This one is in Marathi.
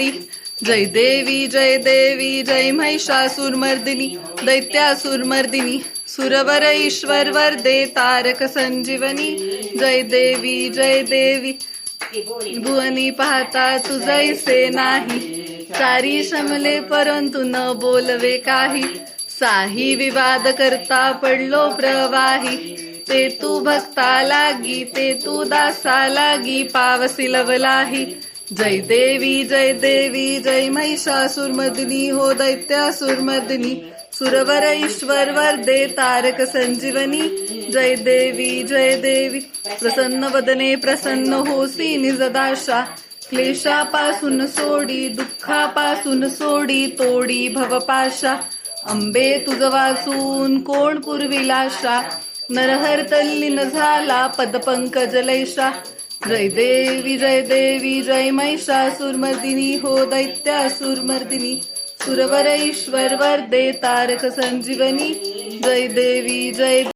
जय देवी जय महिषासुरमर्दिनी दैत्यासुरमर्दिनी सुरवर ईश्वर वरदे तारक संजीवनी जय देवी भुवनी पाहता तुझैसे नाही चारी शमले परंतु न बोलवे काही साही विवाद करता पडलो प्रवाही ते तू भक्ता लागी ते तू दासा लागी पावसी लवलाही जय देवी जय महिषासुरमर्दिनी हो दैत्यासुरमर्दिनी सुरवर ईश्वर वरदे तारक संजीवनी जय देवी प्रसन्न वदने प्रसन्न होसी निजदाशा क्लेशापासून सोडी दुःखापासून सोडी तोडी भवपाशा अंबे तुझ वाचून कोण पुरविलाशा नरहर तल्लीन झाला पदपंकज लैशा जय देवी जय महिषासुरमर्दिनी हो दैत्यासुरमर्दिनी सुरवर ईश्वर वरदे तारक संजीवनी जय देवी